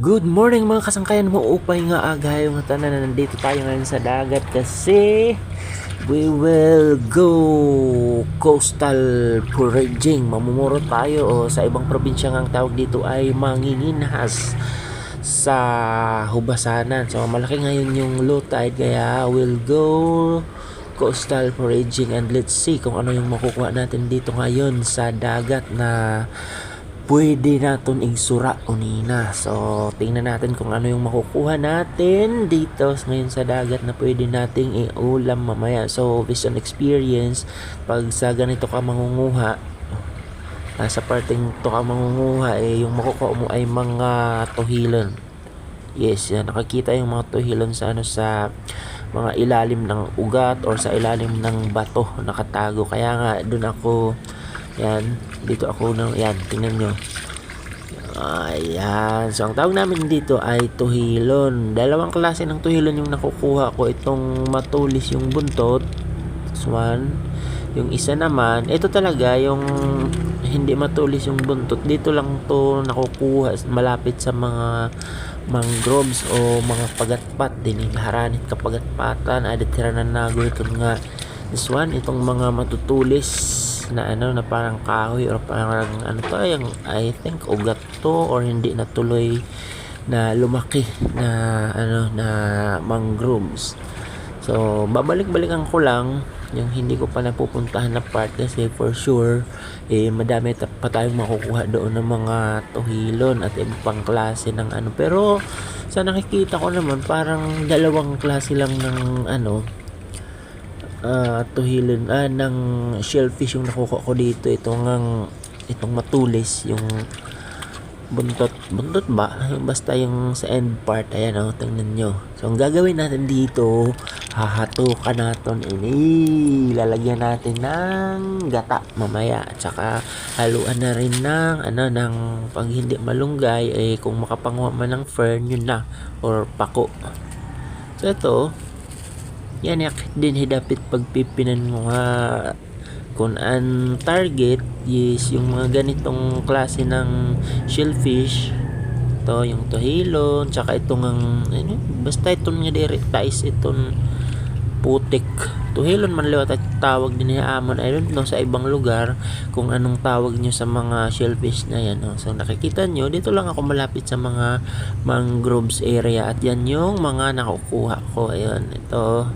Good morning mga kasangkayan mo, upay nga agay mga tanan na nandito tayo ngayon sa dagat kasi we will go coastal foraging. Mamumuro tayo o sa ibang probinsya nga ang tawag dito ay manginginhas sa Hubasanan. So malaki ngayon yung low tide kaya we'll go coastal foraging and let's see kung ano yung makukuha natin dito ngayon sa dagat na pwede natin igsura unina. So, tingnan natin kung ano yung makukuha natin dito ngayon sa dagat na pwede nating iulam mamaya. So, based on experience, pag sa ganito ka mangunguha, sa parting to ka mangunguha, yung makukuha mo ay mga tuhilon. Yes, yan. Nakakita yung mga tuhilon sa sa mga ilalim ng ugat or sa ilalim ng bato nakatago. Kaya nga, dun ako yan, dito ako yan, tingnan nyo. Ayan, so ang tawag namin dito ay tuhilon. Dalawang klase ng tuhilon yung nakukuha ko. Itong matulis yung buntot, this one. Yung isa naman, ito talaga yung hindi matulis yung buntot. Dito lang to nakukuha malapit sa mga mangroves o mga pagatpat din haranit kapagatpatan adet tiranan nago ito nga this one, itong mga matutulis na na parang kahoy or parang to yung I think ugat to or hindi natuloy na lumaki na na mangroves. So babalik-balikan ko lang yung hindi ko pa napupuntahan na part kasi for sure madami pa tayong makukuha doon ng mga tuhilon at ibang pang klase ng pero sa nakikita ko naman parang dalawang klase lang ng tuhilon ng shellfish yung nakuha ko dito. Itong matulis yung buntot ba basta yung sa end part. Ayan tingnan nyo. So ang gagawin natin dito, hahatukan natin lalagyan natin ng gata mamaya at saka haluan na rin ng ng pag hindi malunggay kung makapanguha man ng fern yun na or pako. So ito yan din hidapit pagpipinan mo kung ang target is yung mga ganitong klase ng shellfish. Ito yung tuhilon tsaka itong basta itong nga directize itong putik tuhilon man liwat at tawag din niya amon. I don't know sa ibang lugar kung anong tawag nyo sa mga shellfish na yan. So nakikita nyo dito lang ako malapit sa mga mangroves area at yan yung mga nakukuha ko. Ayun, ito